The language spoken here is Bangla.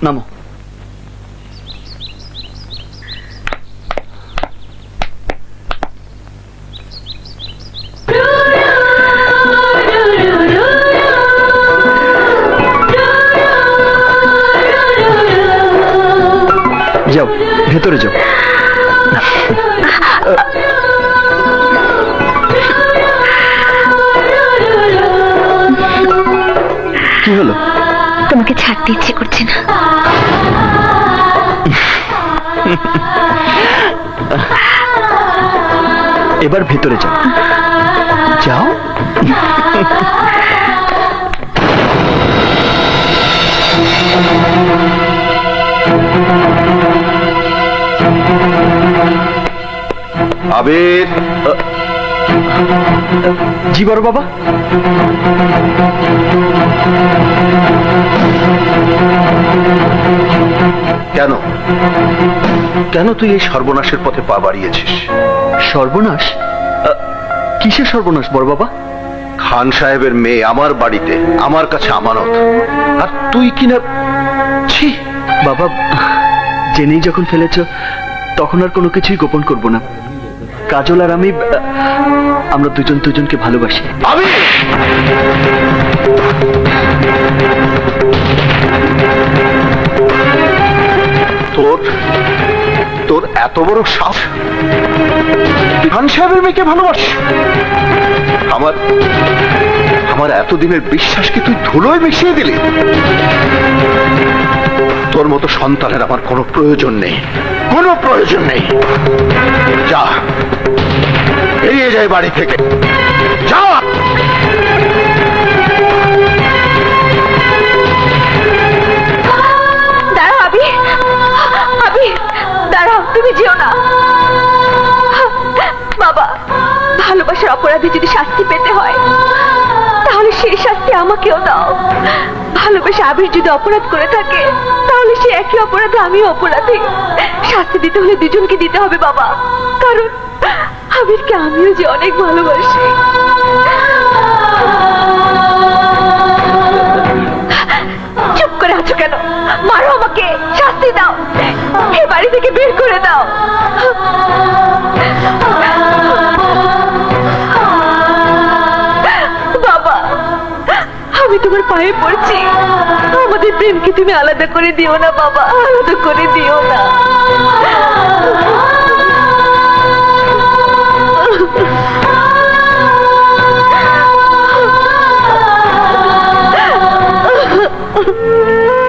নামো। যাও, ভেতরে যাও। কি হলো? তোমাকে ছাড়তে ইচ্ছে করছে না। এবার ভেতরে যাও। যাও। আবির, জি বড় বাবা। কেন কেন তুই এই সর্বনাশের পথে পা বাড়িয়েছিস? সর্বনাশ? কিসের সর্বনাশ বড় বাবা? খান সাহেবের মেয়ে আমার বাড়িতে, আমার কাছে আমানত, আর তুই কিনা। ছি বাবা, জেনেই যখন ফেলেছ তখন আর কোনো কিছুই গোপন করব না। কাজল আর আমি, আমরা দুজন দুজনকে ভালোবাসি। আবির, তোর এত বড় সাহস! খান সাহেবের মেয়েকে ভালোবাস? আমার এতদিনের বিশ্বাসকে তুই ধুলোয় মিশিয়ে দিলি। তোর মতো সন্তানের আমার কোনো প্রয়োজন নেই, কোনো প্রয়োজন নেই। যা, বেরিয়ে যায় বাড়ি থেকে, যা। দাঁড়াও আবির, আবির দাঁড়াও, তুমি যেও না। বাবা, ভালোবাসার অপরাধে যদি শাস্তি পেতে হয় তাহলে সেই শাস্তি আমাকেও দাও। ভালোবাসা আবির যদি অপরাধ করে থাকে তাহলে সে একই অপরাধে আমিও অপরাধী। শাস্তি দিতে হলে দুজনকে দিতে হবে বাবা, কারণ আবিরকে আমিও যে অনেক ভালোবাসি। চুপ করে আছো কেন? মারো আমাকে, শাস্তি দাও, এ বাড়ি থেকে বের করে দাও। বাবা, আমি তোমার পায়ে পড়ছি, আমাদের প্রেমকে তুমি আলাদা করে দিও না বাবা, আলাদা করে দিও না।